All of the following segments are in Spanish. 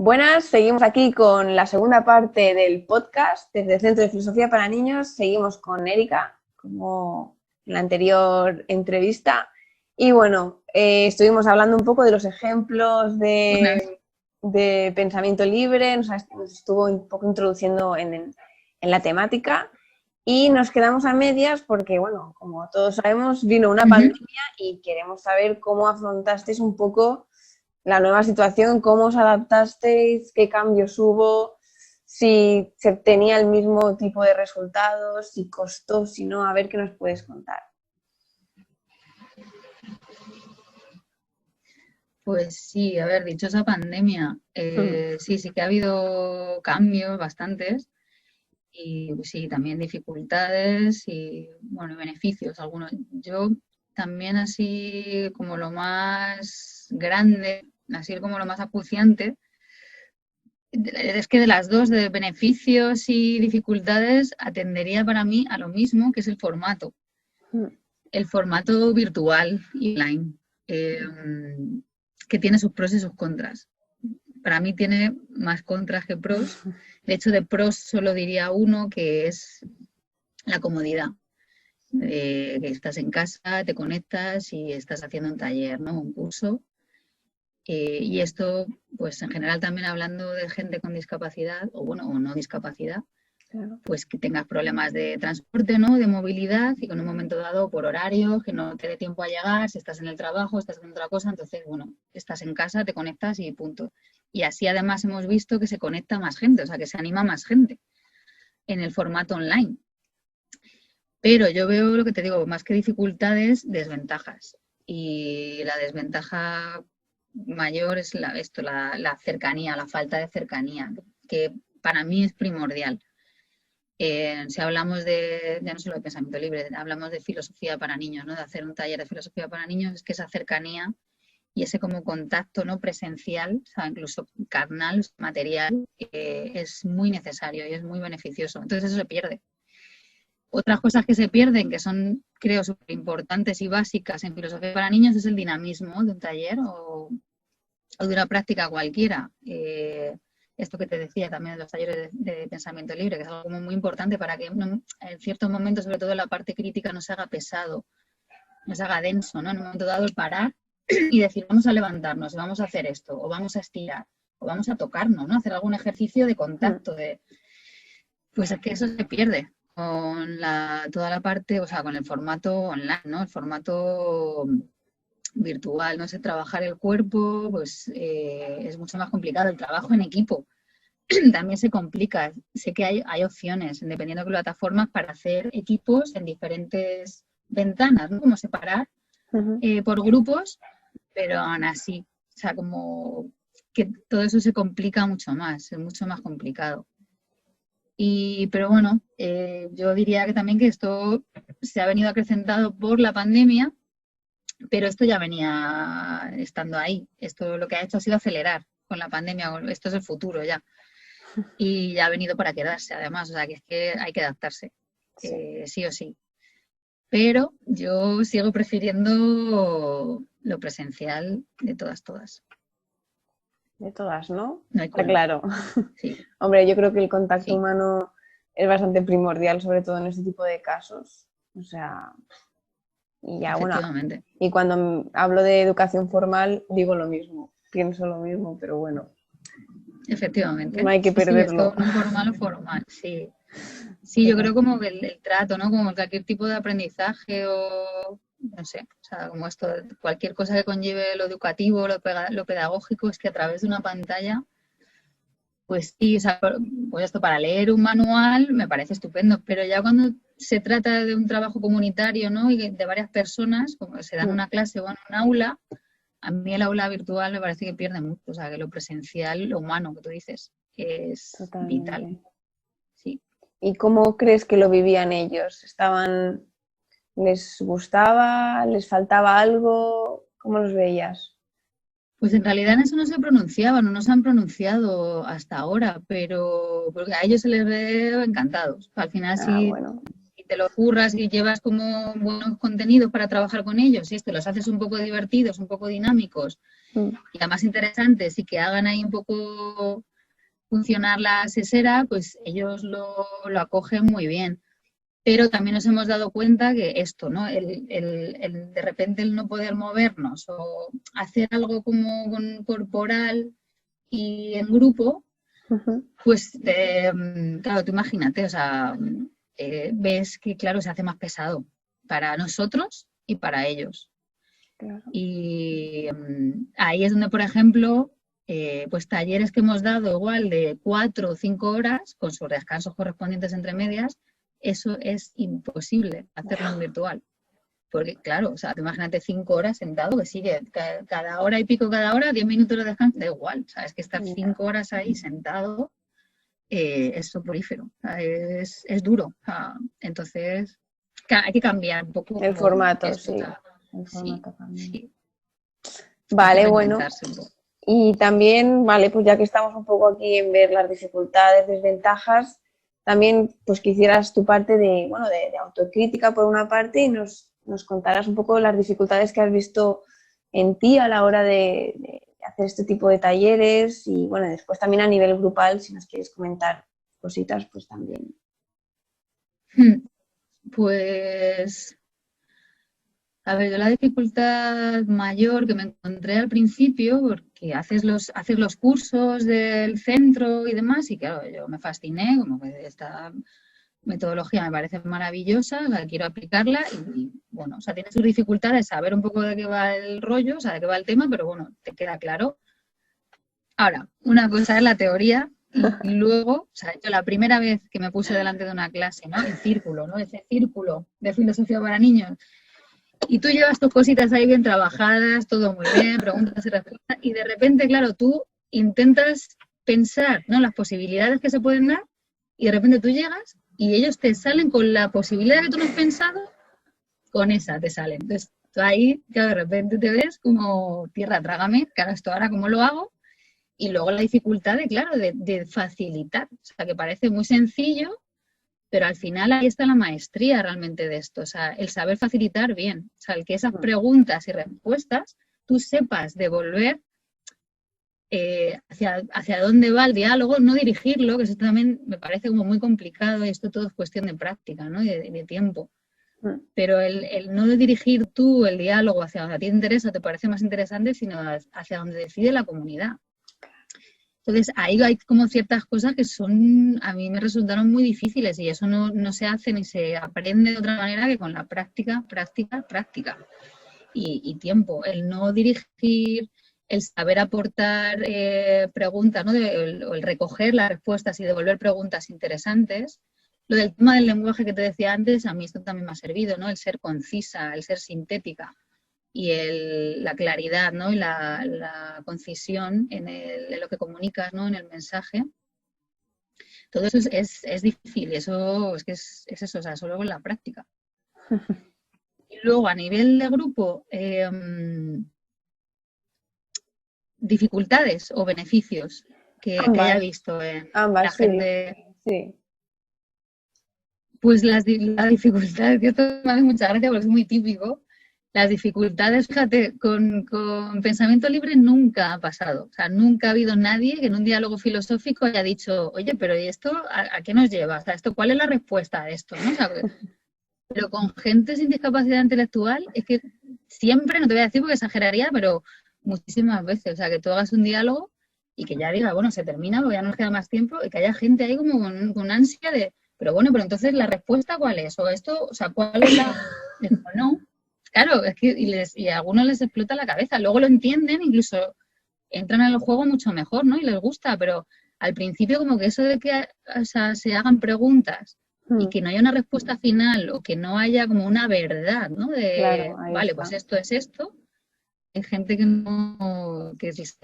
Buenas, seguimos aquí con la segunda parte del podcast desde el Centro de Filosofía para Niños. Seguimos con Erika, como en la anterior entrevista. Y bueno, estuvimos hablando un poco de los ejemplos de pensamiento libre, nos estuvo un poco introduciendo en la temática y nos quedamos a medias porque, bueno, como todos sabemos, vino una pandemia y queremos saber cómo afrontasteis un poco la nueva situación, cómo os adaptasteis, qué cambios hubo, si se tenía el mismo tipo de resultados, si costó, si no, a ver qué nos puedes contar. Pues sí, a ver, dichosa pandemia, sí que ha habido cambios bastantes y pues, sí, también dificultades y bueno, beneficios algunos. Yo también así como lo más grande, así como lo más acuciante, es que de las dos, de beneficios y dificultades, atendería para mí a lo mismo, que es el formato. El formato virtual y online, que tiene sus pros y sus contras. Para mí tiene más contras que pros. De hecho, de pros solo diría uno, que es la comodidad. Que estás en casa, te conectas y estás haciendo un taller, ¿no? Un curso. Y esto, pues en general también hablando de gente con discapacidad, o bueno, o no discapacidad, pues que tengas problemas de transporte, ¿no? De movilidad y que en un momento dado por horario, que no te dé tiempo a llegar, si estás en el trabajo, estás haciendo otra cosa, entonces, bueno, estás en casa, te conectas y punto. Y así además hemos visto que se conecta más gente, o sea, que se anima más gente en el formato online. Pero yo veo lo que te digo, más que dificultades, desventajas. Y la desventaja mayor es la cercanía, la falta de cercanía, que para mí es primordial. Si hablamos ya no solo de pensamiento libre, hablamos de filosofía para niños, ¿no? De hacer un taller de filosofía para niños, es que esa cercanía y ese como contacto no presencial, o sea, incluso carnal, material, es muy necesario y es muy beneficioso. Entonces eso se pierde. Otras cosas que se pierden, que son, creo, súper importantes y básicas en filosofía para niños, es el dinamismo de un taller o de una práctica cualquiera. Esto que te decía también de los talleres de pensamiento libre, que es algo como muy importante para que en ciertos momentos, sobre todo en la parte crítica, no se haga pesado, no se haga denso, ¿no? En un momento dado el parar y decir, vamos a levantarnos, y vamos a hacer esto, o vamos a estirar, o vamos a tocarnos, ¿no? Hacer algún ejercicio de contacto, pues es que eso se pierde con toda la parte, o sea, con el formato online, ¿no? El formato virtual, no sé, trabajar el cuerpo, pues es mucho más complicado. El trabajo en equipo también se complica. Sé que hay opciones, dependiendo de plataformas, para hacer equipos en diferentes ventanas, ¿no? Como separar por grupos, pero aún así, o sea, como que todo eso se complica mucho más, es mucho más complicado. Pero bueno, yo diría que también que esto se ha venido acrecentado por la pandemia, pero esto ya venía estando ahí. Esto lo que ha hecho ha sido acelerar con la pandemia. Esto es el futuro ya. Y ya ha venido para quedarse, además. O sea, que es que hay que adaptarse, sí o sí. Pero yo sigo prefiriendo lo presencial de todas. De todas, ¿no? No hay Está claro. Sí. Hombre, yo creo que el contacto humano es bastante primordial, sobre todo en este tipo de casos. O sea, y ya, bueno, y cuando hablo de educación formal digo lo mismo, pienso lo mismo, pero bueno. Efectivamente. No hay que perderlo. Sí, esto no formal o formal, sí. Sí, yo creo como que el trato, ¿no? Como cualquier tipo de aprendizaje o, no sé, o sea, como esto, cualquier cosa que conlleve lo educativo, lo pedagógico, es que a través de una pantalla, pues sí, o sea, pues esto para leer un manual me parece estupendo, pero ya cuando se trata de un trabajo comunitario, ¿no? Y de varias personas, como se dan una clase o en un aula, a mí el aula virtual me parece que pierde mucho, o sea, que lo presencial, lo humano que tú dices, es vital. Sí. ¿Y cómo crees que lo vivían ellos? ¿Les gustaba? ¿Les faltaba algo? ¿Cómo los veías? Pues en realidad en eso no se pronunciaban, no se han pronunciado hasta ahora, pero porque a ellos se les ve encantados. Al final, si te lo curras y llevas como buenos contenidos para trabajar con ellos, y te los haces un poco divertidos, un poco dinámicos y además interesantes y que hagan ahí un poco funcionar la sesera, pues ellos lo acogen muy bien. Pero también nos hemos dado cuenta que esto, ¿no? De repente el no poder movernos o hacer algo como corporal y en grupo, pues claro, tú imagínate, o sea, ves que claro, se hace más pesado para nosotros y para ellos. Claro. Y ahí es donde, por ejemplo, pues talleres que hemos dado igual de 4 o 5 horas, con sus descansos correspondientes entre medias, eso es imposible hacerlo en virtual. Porque, claro, o sea, imagínate 5 horas sentado, que sigue cada hora y pico, cada hora, 10 minutos de descanso, da igual, ¿sabes? Que estar 5 horas ahí sentado es soporífero, es duro. Entonces, hay que cambiar un poco el formato, esto, sí. El formato también. Sí. Vale, bueno. Y también, vale, pues ya que estamos un poco aquí en ver las dificultades, desventajas, también pues quisieras tu parte de autocrítica por una parte y nos contarás un poco las dificultades que has visto en ti a la hora de hacer este tipo de talleres y bueno, después también a nivel grupal, si nos quieres comentar cositas, pues también. Pues, a ver, yo la dificultad mayor que me encontré al principio, porque haces los cursos del centro y demás, y claro, yo me fasciné, como que esta metodología me parece maravillosa, quiero aplicarla y bueno, o sea, tiene sus dificultades saber un poco de qué va el rollo, o sea, de qué va el tema, pero bueno, te queda claro. Ahora, una cosa es la teoría y luego, o sea, yo la primera vez que me puse delante de una clase, ¿no? El círculo, ¿no? Ese círculo de filosofía para niños. Y tú llevas tus cositas ahí bien trabajadas, todo muy bien, preguntas y respuestas, y de repente, claro, tú intentas pensar, ¿no? Las posibilidades que se pueden dar, y de repente tú llegas y ellos te salen con la posibilidad que tú no has pensado, con esa te salen. Entonces, tú ahí, claro, de repente te ves como tierra, trágame, que esto ahora cómo lo hago, y luego la dificultad de, claro, de facilitar, o sea, que parece muy sencillo, pero al final ahí está la maestría realmente de esto, o sea, el saber facilitar bien, o sea, el que esas preguntas y respuestas tú sepas devolver hacia dónde va el diálogo, no dirigirlo, que eso también me parece como muy complicado y esto todo es cuestión de práctica, ¿no? Y de tiempo. Pero el no dirigir tú el diálogo hacia donde a ti te interesa, te parece más interesante, sino hacia donde decide la comunidad. Entonces, ahí hay como ciertas cosas que a mí me resultaron muy difíciles y eso no se hace ni se aprende de otra manera que con la práctica y tiempo. El no dirigir, el saber aportar preguntas, ¿no? El recoger las respuestas y devolver preguntas interesantes. Lo del tema del lenguaje que te decía antes, a mí esto también me ha servido, ¿no? El ser concisa, el ser sintética y la claridad, ¿no? Y la concisión en lo que comunicas, ¿no? En el mensaje. Todo eso es difícil, eso es que es eso, o sea, solo con la práctica. Y luego a nivel de grupo, dificultades o beneficios que haya visto en la gente. Sí. Pues la dificultad, que esto me hace mucha gracia porque es muy típico. Las dificultades, fíjate, con pensamiento libre nunca ha pasado. O sea, nunca ha habido nadie que en un diálogo filosófico haya dicho, oye, pero ¿y esto a qué nos lleva? O sea, ¿cuál es la respuesta a esto? ¿No? O sea, pero con gente sin discapacidad intelectual es que siempre, no te voy a decir porque exageraría, pero muchísimas veces. O sea, que tú hagas un diálogo y que ya diga, bueno, se termina porque ya no nos queda más tiempo y que haya gente ahí como con ansia de, pero bueno, pero entonces la respuesta ¿cuál es? O esto, o sea, ¿cuál es la...? No. Claro, es que y a algunos les explota la cabeza. Luego lo entienden, incluso entran en el juego mucho mejor, ¿no? Y les gusta, pero al principio como que eso de que se hagan preguntas y que no haya una respuesta final o que no haya como una verdad, ¿no? Claro, vale, está. pues esto es esto. Hay gente que no, que se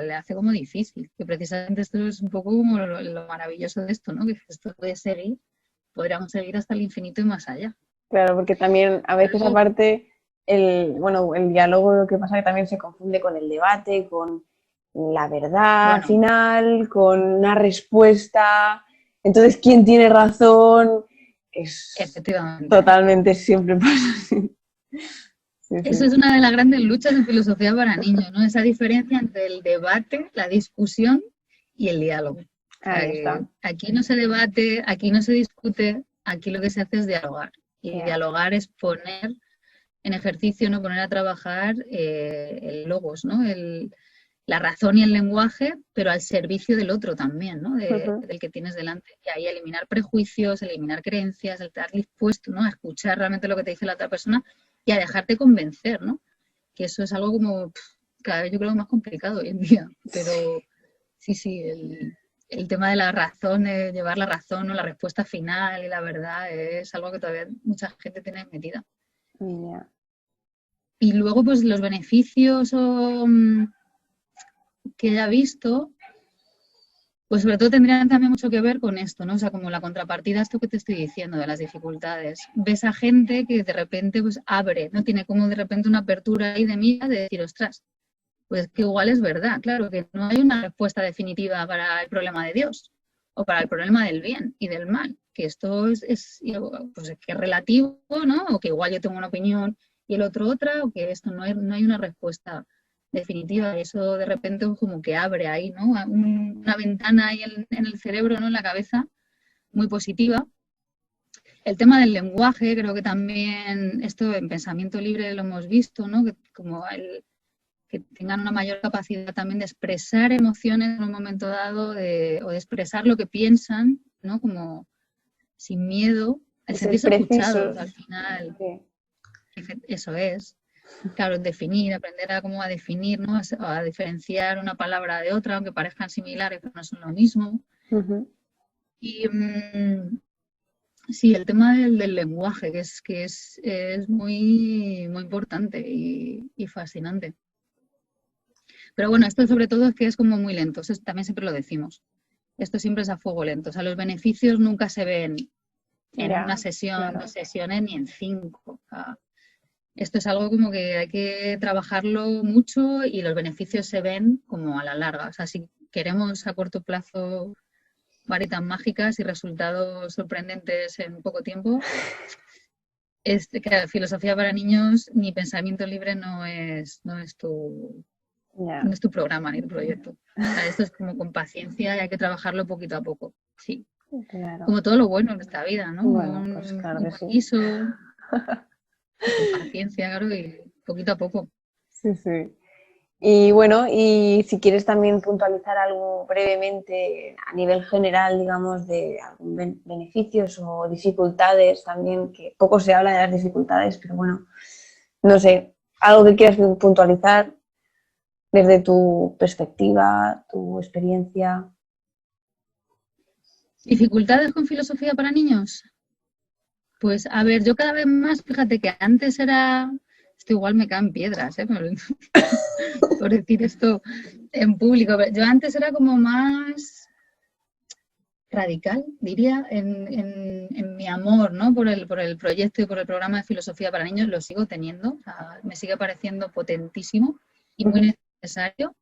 le hace como difícil. Que precisamente esto es un poco como lo maravilloso de esto, ¿no? Que esto puede seguir, podríamos seguir hasta el infinito y más allá. Claro, porque también a veces aparte el diálogo lo que pasa es que también se confunde con el debate, con la verdad final, con una respuesta. Entonces, ¿quién tiene razón? es Efectivamente. totalmente siempre pasa así. Sí, Eso sí. es una de las grandes luchas en filosofía para niños, ¿no? Esa diferencia entre el debate, la discusión y el diálogo. O sea, Ahí que está. aquí no se debate, aquí no se discute, aquí lo que se hace es dialogar. Y Ya. dialogar es poner en ejercicio, ¿no? Poner a trabajar el logos, ¿no? La razón y el lenguaje, pero al servicio del otro también, ¿no? Ujú. Del que tienes delante. Y ahí eliminar prejuicios, eliminar creencias, el estar dispuesto, ¿no? A escuchar realmente lo que te dice la otra persona y a dejarte convencer, ¿no? Que eso es algo como cada vez yo creo más complicado hoy en día. Pero sí, el tema de la razón, de llevar la razón o la respuesta final y la verdad es algo que todavía mucha gente tiene metida. Ya. Y luego, pues los beneficios que haya visto, pues sobre todo tendrían también mucho que ver con esto, ¿no? O sea, como la contrapartida a esto que te estoy diciendo de las dificultades. Ves a gente que de repente pues abre, ¿no? Tiene como de repente una apertura ahí de mira de decir, ostras, pues que igual es verdad, claro, que no hay una respuesta definitiva para el problema de Dios o para el problema del bien y del mal, que esto pues, que es relativo, ¿no? O que igual yo tengo una opinión y el otro otra, o que esto no hay una respuesta definitiva. Eso de repente como que abre ahí, ¿no? Una ventana ahí en el cerebro, ¿no? En la cabeza, muy positiva. El tema del lenguaje, creo que también esto en pensamiento libre lo hemos visto, ¿no? Que como que tengan una mayor capacidad también de expresar emociones en un momento dado o de expresar lo que piensan, ¿no? Como sin miedo, el Y ser sentirse escuchados precisos. al final, Sí. eso es. Claro, definir, aprender a cómo a definir, ¿no? A diferenciar una palabra de otra, aunque parezcan similares, pero no son lo mismo. Ujú. Y sí, el tema del lenguaje, es muy, muy importante y fascinante. Pero bueno, esto sobre todo es que es como muy lento, eso también siempre lo decimos. Esto siempre es a fuego lento. O sea, los beneficios nunca se ven en una Ya, sesión, claro. 2 sesiones, ni en 5. O sea, esto es algo como que hay que trabajarlo mucho y los beneficios se ven como a la larga. O sea, si queremos a corto plazo varitas mágicas y resultados sorprendentes en poco tiempo, es que filosofía para niños ni pensamiento libre no Ya, es tu programa ni tu proyecto. O sea, esto es como con paciencia y hay que trabajarlo poquito a poco. Sí. claro. Como todo lo bueno en esta vida, ¿no? Bueno, pues claro Un que buen sí. guiso, con paciencia, claro, y poquito a poco. Sí, sí. Y bueno, y si quieres también puntualizar algo brevemente a nivel general, digamos, de algún beneficios o dificultades también, que poco se habla de las dificultades, pero bueno, no sé, algo que quieras puntualizar desde tu perspectiva, tu experiencia. ¿Dificultades con filosofía para niños? Pues a ver, yo cada vez más, fíjate que antes era, esto igual me caen piedras, ¿eh? Por decir esto en público, pero yo antes era como más radical, diría, en mi amor, ¿no? Por el proyecto y por el programa de filosofía para niños, lo sigo teniendo, o sea, me sigue pareciendo potentísimo y muy necesario,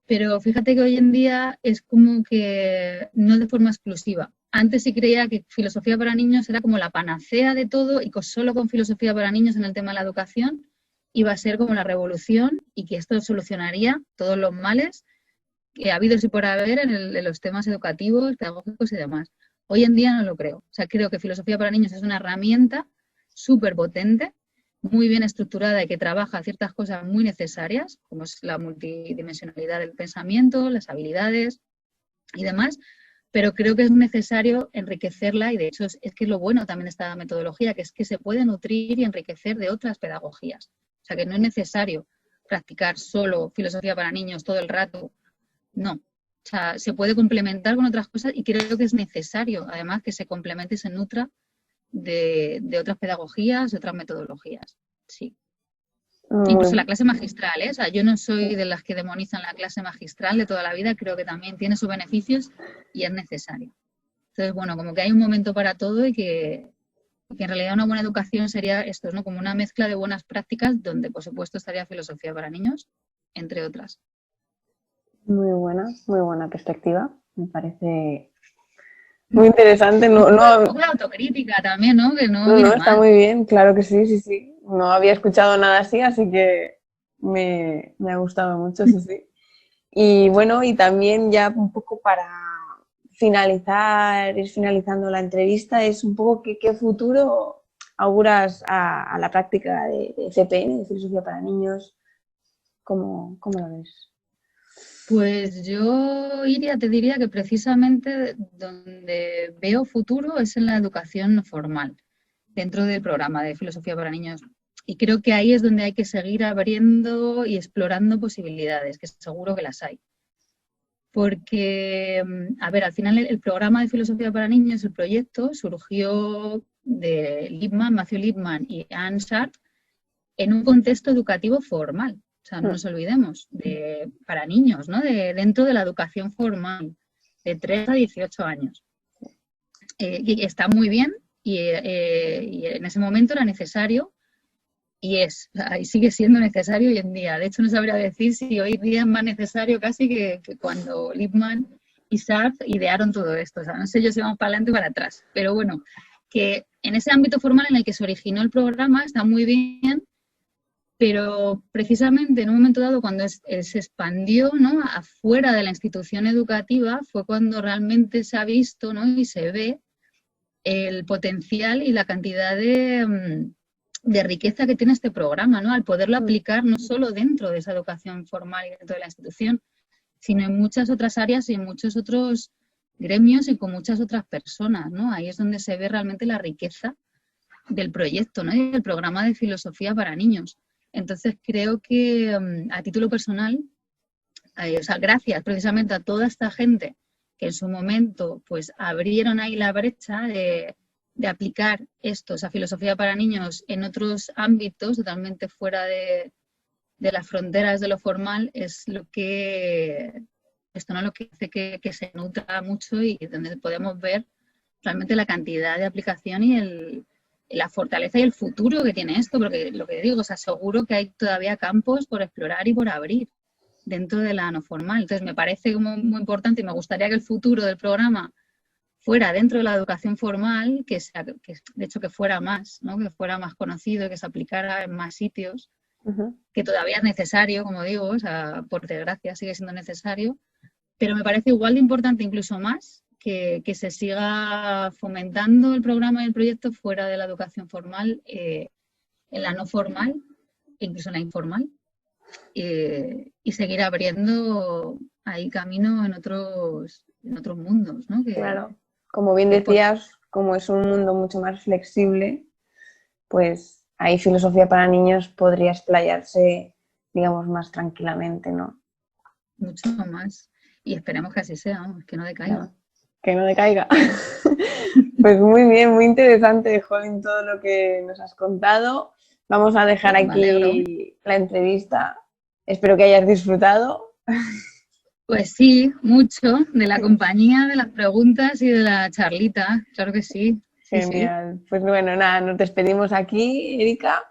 pero fíjate que hoy en día es como que no de forma exclusiva. Antes sí creía que filosofía para niños era como la panacea de todo y que solo con filosofía para niños en el tema de la educación iba a ser como la revolución y que esto solucionaría todos los males que ha habido y por haber en los temas educativos, pedagógicos y demás. Hoy en día no lo creo. O sea, creo que filosofía para niños es una herramienta súper potente, muy bien estructurada y que trabaja ciertas cosas muy necesarias, como es la multidimensionalidad del pensamiento, las habilidades y demás, pero creo que es necesario enriquecerla y de hecho es que es lo bueno también de esta metodología, que es que se puede nutrir y enriquecer de otras pedagogías. O sea, que no es necesario practicar solo filosofía para niños todo el rato, no. O sea, se puede complementar con otras cosas y creo que es necesario, además, que se complemente y se nutra de otras pedagogías, de otras metodologías. Sí. Incluso la Muy, clase magistral, ¿eh? O sea, yo no soy sí. de las que demonizan la clase magistral de toda la vida, creo que también tiene sus beneficios y es necesario. Entonces, bueno, como que hay un momento para todo y que en realidad una buena educación sería esto, ¿no? Como una mezcla de buenas prácticas donde, por supuesto, estaría filosofía para niños, entre otras. Muy buena perspectiva. Muy interesante. No, Un no, poco de autocrítica también, ¿no? Que no no, viene está mal. muy bien, claro que sí, sí, sí. No había escuchado nada así que me ha gustado mucho, sí, sí. Y bueno, y también ya un poco para finalizar, ir finalizando la entrevista, es un poco qué futuro auguras a la práctica de CPN, de Filosofía para Niños. ¿Cómo lo ves? Pues yo te diría que precisamente donde veo futuro es en la educación no formal, dentro del programa de Filosofía para Niños. Y creo que ahí es donde hay que seguir abriendo y explorando posibilidades, que seguro que las hay. Porque, a ver, al final el programa de Filosofía para Niños, el proyecto, surgió de Lippmann, Matthew Lippmann y Anne Sharp en un contexto educativo formal. O sea, no nos olvidemos, para niños, ¿no? Dentro de la educación formal, de 3 a 18 años. Y está muy bien y en ese momento era necesario y sigue siendo necesario hoy en día. De hecho, no sabría decir si hoy día es más necesario casi que cuando Lippmann y Sartre idearon todo esto. O sea, no sé yo si vamos para adelante o para atrás, pero bueno, que en ese ámbito formal en el que se originó el programa está muy bien, pero precisamente en un momento dado cuando se expandió, ¿no?, afuera de la institución educativa fue cuando realmente se ha visto, ¿no?, y se ve el potencial y la cantidad de riqueza que tiene este programa, ¿no?, al poderlo aplicar no solo dentro de esa educación formal y dentro de la institución, sino en muchas otras áreas y en muchos otros gremios y con muchas otras personas, ¿no? Ahí es donde se ve realmente la riqueza del proyecto, ¿no?, y del programa de Filosofía para Niños. Entonces creo que a título personal, o sea, gracias precisamente a toda esta gente que en su momento pues abrieron ahí la brecha de aplicar esto, esa filosofía para niños en otros ámbitos totalmente fuera de las fronteras de lo formal, es lo que esto, ¿no?, lo que hace que se nutra mucho y donde podemos ver realmente la cantidad de aplicación y la fortaleza y el futuro que tiene esto, porque lo que digo, os aseguro que hay todavía campos por explorar y por abrir dentro de la no formal. Entonces me parece como muy importante y me gustaría que el futuro del programa fuera dentro de la educación formal, que de hecho que fuera más, ¿no?, que fuera más conocido, que se aplicara en más sitios, que todavía es necesario, como digo, o sea, por desgracia sigue siendo necesario, pero me parece igual de importante, incluso más, que se siga fomentando el programa y el proyecto fuera de la educación formal, en la no formal, incluso en la informal, y seguir abriendo ahí camino en otros mundos, ¿no? Claro, como bien Que por- decías, como es un mundo mucho más flexible, pues ahí Filosofía para Niños podría explayarse, digamos, más tranquilamente, ¿no? mucho más. Y esperemos que así sea, vamos, que no decaiga. Claro, que no decaiga. Pues muy bien, muy interesante, Jolín, todo lo que nos has contado. Vamos a dejar Pues me alegro. aquí la entrevista. Espero que hayas disfrutado. Pues sí, mucho de la compañía, de las preguntas y de la charlita, claro que sí, sí, sí. Genial. Pues bueno, nada, nos despedimos aquí, Erika.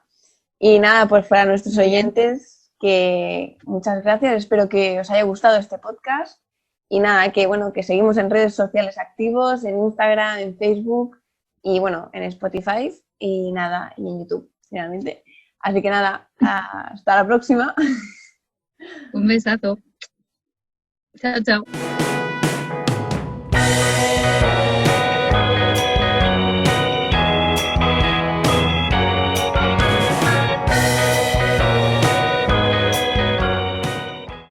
Y nada, pues para nuestros Muy bien, oyentes, que muchas gracias. Espero que os haya gustado este podcast. Y nada, que bueno, que seguimos en redes sociales activos, en Instagram, en Facebook y bueno, en Spotify y nada, y en YouTube, finalmente. Así que nada, hasta la próxima. un besazo. Chao, chao.